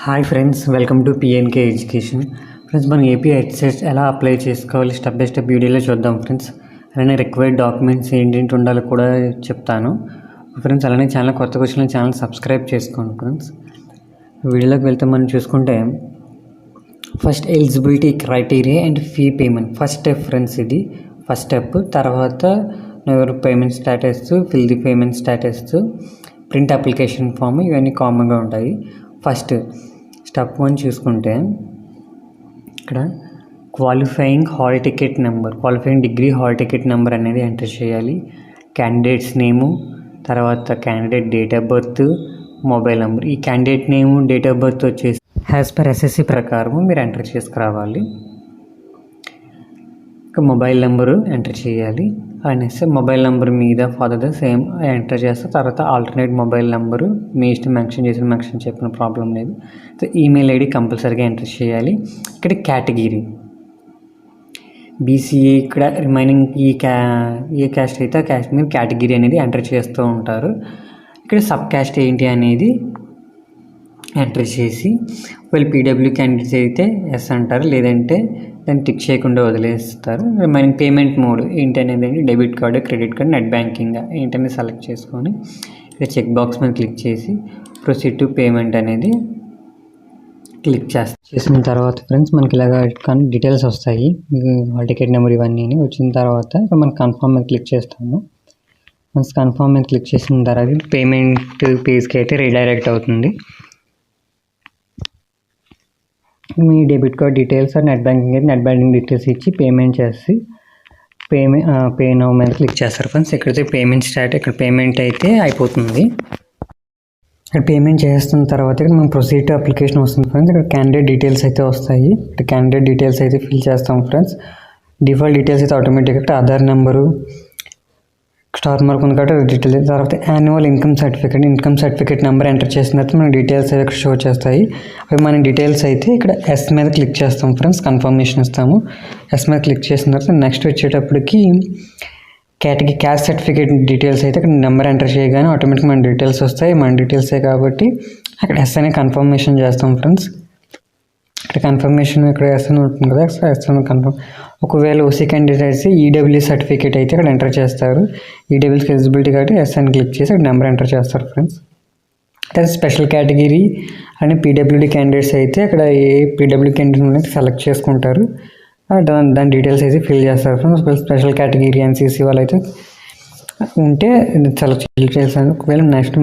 Hi friends, welcome to PNK education. Friends, మనం AP EdCET ఎలా apply చేసుకోవాలి step by step వీడియోలో చూద్దాం ఫ్రెండ్స్. అలానే రిక్వైర్డ్ డాక్యుమెంట్స్ ఏంటేంటి ఉండాలో కూడా చెప్తాను ఫ్రెండ్స్. అలానే ఛానల్ కొత్తగా వచ్చిన ఛానల్ సబ్స్క్రైబ్ చేసుకోండి ఫ్రెండ్స్. వీడియోలోకి వెళ్తే మనం చూసుకుంటే first eligibility criteria and fee payment. First step friends, ఇది ఫస్ట్ స్టెప్. తర్వాత ఎవరు payment status, fill the payment status, print application form, ఇవన్నీ కామన్గా ఉంటాయి. ఫస్ట్ స్టెప్ 1 చూసుకుంటే ఇక్కడ qualifying hall ticket number, qualifying degree hall ticket number అనేది enter చేయాలి. క్యాండిడేట్స్ నేము, తర్వాత candidate date of birth, mobile number. ఈ candidate name, date of birth వచ్చేసి యాజ్ పర్ ఎస్ఎస్సి ప్రకారము మీరు ఎంటర్ చేసుకురావాలి. ఇక మొబైల్ నెంబరు ఎంటర్ చేయాలి. అనేసి మొబైల్ నెంబర్ మీద ఫాదర్ సేమ్ ఎంటర్ చేస్తే తర్వాత ఆల్టర్నేట్ మొబైల్ నెంబరు మీ ఇష్టం మెన్షన్ చెప్పిన ప్రాబ్లం లేదు. సో ఈమెయిల్ ఐడి కంపల్సరీగా ఎంటర్ చేయాలి. ఇక్కడ కేటగిరీ బీసీఏ, ఇక్కడ రిమైనింగ్ ఏ క్యాస్ట్ అయితే ఆ క్యాస్ట్ మీద కేటగిరీ అనేది ఎంటర్ చేస్తూ ఉంటారు. ఇక్కడ సబ్ క్యాస్ట్ ఏంటి అనేది ఎంటర్ చేసి, వాళ్ళు పీడబ్ల్యూ క్యాండిడేట్స్ అయితే ఎస్ అంటారు, లేదంటే దాన్ని టిక్ చేయకుండా వదిలేస్తారు. రిమైనింగ్ పేమెంట్ మోడ్ ఏంటి అనేది debit card, credit card, net banking ఏంటనేది సెలెక్ట్ చేసుకొని ఇక్కడ చెక్ బాక్స్ మీద క్లిక్ చేసి ప్రొసీడ్ టు పేమెంట్ అనేది క్లిక్ చేసిన తర్వాత ఫ్రెండ్స్ మనకి ఇలాగ కానీ డీటెయిల్స్ వస్తాయి, హాల్ టికెట్ నెంబర్ ఇవన్నీ వచ్చిన తర్వాత మనం కన్ఫర్మ్ మీద క్లిక్ చేస్తాము. మనకి కన్ఫర్మ్ మీద క్లిక్ చేసిన తర్వాత పేమెంట్ పేజ్కి అయితే రీడైరెక్ట్ అవుతుంది. మీ debit card details net banking అయితే నెట్ బ్యాంకింగ్ డీటెయిల్స్ ఇచ్చి పేమెంట్ చేసి పే నౌ మీద క్లిక్ చేస్తారు ఫ్రెండ్స్. ఇక్కడైతే పేమెంట్ ఇక్కడ పేమెంట్ అయితే అయిపోతుంది. ఇక్కడ పేమెంట్ చేస్తున్న తర్వాత ఇక్కడ మనం ప్రొసీడ్ టు అప్లికేషన్ వస్తుంది ఫ్రెండ్స్. ఇక్కడ క్యాండిడేట్ డీటెయిల్స్ అయితే వస్తాయి. ఇక్కడ క్యాండిడేట్ డీటెయిల్స్ అయితే ఫిల్ చేస్తాం ఫ్రెండ్స్. డిఫాల్ట్ డీటెయిల్స్ అయితే ఆటోమేటిక్గా ఇక్కడ ఆధార్ నెంబరు, స్టార్ మార్క్ ఉంది కాబట్టి డీటెయిల్స్. తర్వాత annual income certificate number enter చేసిన తర్వాత మన డీటెయిల్స్ అయితే ఇక్కడ షో చేస్తాయి. అవి మన డీటెయిల్స్ అయితే ఇక్కడ ఎస్ మీద క్లిక్ చేస్తాం ఫ్రెండ్స్, కన్ఫర్మేషన్ ఇస్తాము. ఎస్ మీద క్లిక్ చేసిన తర్వాత నెక్స్ట్ వచ్చేటప్పటికి క్యాస్ట్ సర్టిఫికేట్ డీటెయిల్స్ అయితే ఇక్కడ నెంబర్ ఎంటర్ చేయగానే ఆటోమేటిక్గా మన డీటెయిల్స్ వస్తాయి. మన డీటెయిల్సే కాబట్టి అక్కడ ఎస్ అనే కన్ఫర్మేషన్ చేస్తాం ఫ్రెండ్స్. ఇక్కడ కన్ఫర్మేషన్ ఇక్కడ ఎస్ అని ఉంటుంది కదా, ఎస్ అని కన్ఫర్మ్. ఒకవేళ ఓసీ క్యాండిడేట్స్ ఈడబ్ల్యూ సర్టిఫికేట్ అయితే ఇక్కడ ఎంటర్ చేస్తారు. ఈడబ్ల్యూకి ఎలిజిబిలిటీ కాబట్టి ఎస్ అని క్లిక్ చేసి అక్కడ నెంబర్ ఎంటర్ చేస్తారు ఫ్రెండ్స్. తర్వాత స్పెషల్ కేటగిరీ అని పీడబ్ల్యూడీ క్యాండిడేట్స్ అయితే అక్కడ ఏ పీడబ్ల్యూ క్యాండిడేట్ అనేది సెలెక్ట్ చేసుకుంటారు, దాని డీటెయిల్స్ అయితే ఫిల్ చేస్తారు ఫ్రెండ్స్. స్పెషల్ కేటగిరీ ఎన్సీసీ వాళ్ళు అయితే ఉంటే సెలెక్ట్ డీటెయిల్స్. ఒకవేళ నెక్స్ట్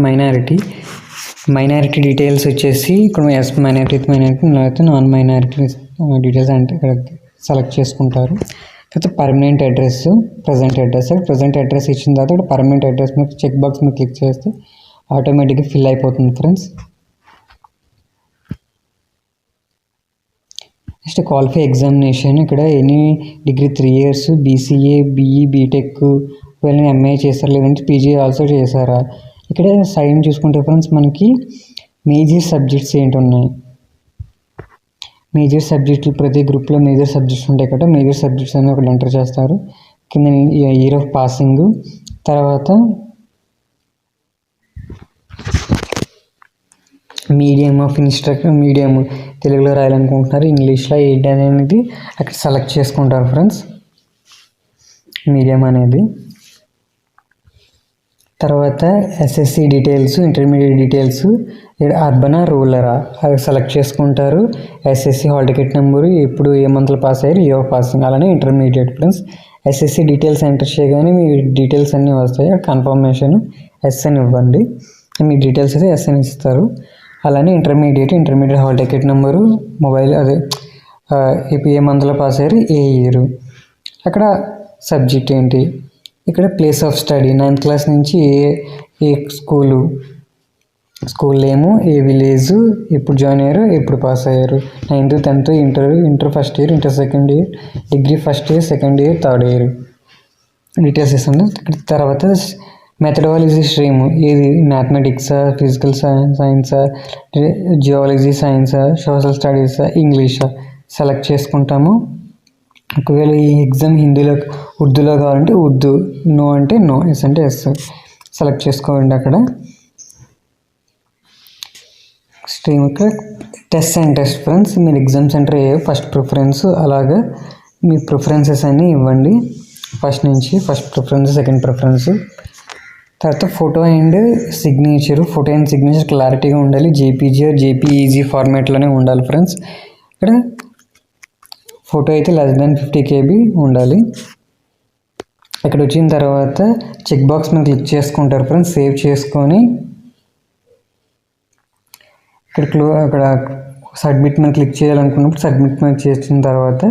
మైనారిటీ డీటెయిల్స్ వచ్చేసి ఇక్కడ ఎస్ మైనారిటీ లేకపోతే నాన్ మైనారిటీ డీటెయిల్స్ అంటే ఇక్కడ సెలెక్ట్ చేసుకుంటారు. తర్వాత పర్మనెంట్ అడ్రస్, ప్రజెంట్ అడ్రస్ ఇచ్చిన తర్వాత ఇక్కడ పర్మనెంట్ అడ్రస్ మీద చెక్ బాక్స్ మీద క్లిక్ చేస్తే ఆటోమేటిక్గా ఫిల్ అయిపోతుంది ఫ్రెండ్స్. నెక్స్ట్ క్వాలిఫై ఎగ్జామినేషన్, ఇక్కడ any degree 3 years, BCA, BE, BTech, వీళ్ళని ఎంఏ చేశారు లేదంటే పీజీ ఆల్సో చేశారా. ఇక్కడ సైన్ చూసుకుంటే ఫ్రెండ్స్ మనకి మేజర్ సబ్జెక్ట్స్ ఏంటి ఉన్నాయి. మేజర్ సబ్జెక్టులు ప్రతి గ్రూప్లో మేజర్ సబ్జెక్ట్స్ ఉంటాయి కదా, మేజర్ సబ్జెక్ట్స్ అని ఒకటి ఎంటర్ చేస్తారు. కింద ఇయర్ ఆఫ్ పాసింగ్, తర్వాత మీడియం ఆఫ్ మీడియం తెలుగులో రాయాలనుకుంటున్నారు, ఇంగ్లీష్లో ఏంటి అనేది అక్కడ సెలెక్ట్ చేసుకుంటారు ఫ్రెండ్స్, మీడియం అనేది. తర్వాత ఎస్ఎస్సి డీటెయిల్స్, ఇంటర్మీడియట్ డీటెయిల్స్, ఇక్కడ అర్బనా రూరలా అది సెలెక్ట్ చేసుకుంటారు. ఎస్ఎస్సి హాల్ టికెట్ నెంబరు, ఎప్పుడు ఏ మంత్లో పాస్ అయ్యారు, ఇయర్ ఆఫ్ పాసింగ్, అలానే intermediate friends. SSC details enter చేయగానే మీ డీటెయిల్స్ అన్నీ వస్తాయి. కన్ఫర్మేషన్ ఎస్ అని ఇవ్వండి, మీ డీటెయిల్స్ అయితే ఎస్ అని ఇస్తారు. అలానే intermediate hall ticket number, mobile అదే ఏ మంత్లో పాస్ అయ్యారు, ఏ ఇయర్, అక్కడ సబ్జెక్ట్ ఏంటి, ఇక్కడ place of study 9th class నుంచి ఏ స్కూల్ నేము, ఏ విలేజ్, ఎప్పుడు జాయిన్ అయ్యారు, ఎప్పుడు పాస్ అయ్యారు, 9th, 10th, inter first year, inter second year, degree first year, second year, third year details ఇస్తుంది. తర్వాత మెథడాలజీ స్ట్రీమ్ ఏది, మ్యాథమెటిక్సా, ఫిజికల్ సైన్సా, జియాలజీ సైన్సా, సోషల్ స్టడీసా, ఇంగ్లీషా సెలెక్ట్ చేసుకుంటాము. ఒకవేళ ఈ ఎగ్జామ్ ఉర్దూలో కావాలంటే ఉర్దూ, నో అంటే నో, ఎస్ అంటే ఎస్ సెలెక్ట్ చేసుకోండి. అక్కడ స్ట్రీమ్ ఇక్కడ టెస్ట్ ఫ్రెండ్స్. మీరు ఎగ్జామ్ సెంటర్ ఏ ఫస్ట్ ప్రిఫరెన్స్ అలాగా మీ ప్రిఫరెన్సెస్ అన్నీ ఇవ్వండి. First preference, second preference. తర్వాత ఫోటో అండ్ సిగ్నేచర్ క్లారిటీగా ఉండాలి. జేపీఈజీ ఫార్మాట్లోనే ఉండాలి ఫ్రెండ్స్. ఇక్కడ ఫోటో అయితే <50 KB ఉండాలి. ఇక్కడ వచ్చిన తర్వాత చెక్ బాక్స్ మీద క్లిక్ చేసుకుంటారు ఫ్రెండ్స్. సేవ్ చేసుకొని అక్కడ సబ్మిట్ మీద క్లిక్ చేయాలనుకున్నప్పుడు సబ్మిట్ మీద చేసిన తర్వాత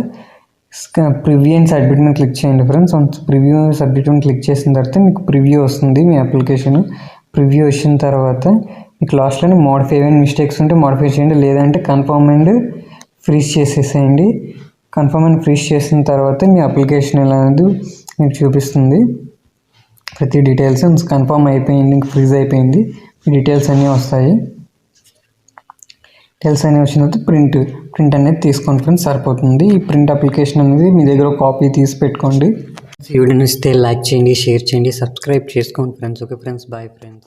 ప్రివ్యూ అండ్ సబ్మిట్ మీద క్లిక్ చేయండి ఫ్రెండ్స్. ప్రివ్యూ సబ్మిట్ మీద క్లిక్ చేసిన తర్వాత మీకు ప్రివ్యూ వస్తుంది మీ అప్లికేషన్. ప్రివ్యూ వచ్చిన తర్వాత మీకు లాస్ట్లోనే మోడిఫై అండ్ మిస్టేక్స్ ఉంటే మోడిఫై చేయండి, లేదంటే కన్ఫర్మ్ అండ్ ఫ్రీజ్ చేసేసేయండి. కన్ఫర్మ్ అండ్ ఫ్రీజ్ చేసిన తర్వాత మీ అప్లికేషన్ ఎలా అనేది మీకు చూపిస్తుంది. ప్రతి డీటెయిల్స్ కన్ఫర్మ్ అయిపోయింది, ఫ్రీజ్ అయిపోయింది, డీటెయిల్స్ అన్నీ వస్తాయి. డీటెయిల్స్ అన్నీ వచ్చిన తర్వాత ప్రింట్ అనేది తీసుకోండి ఫ్రెండ్స్, సరిపోతుంది. ఈ ప్రింట్ అప్లికేషన్ అనేది మీ దగ్గర కాపీ తీసి పెట్టుకోండి. ఈ వీడియో నచ్చితే లైక్ చేయండి, షేర్ చేయండి, సబ్స్క్రైబ్ చేసుకోండి friends. Okay friends, bye friends.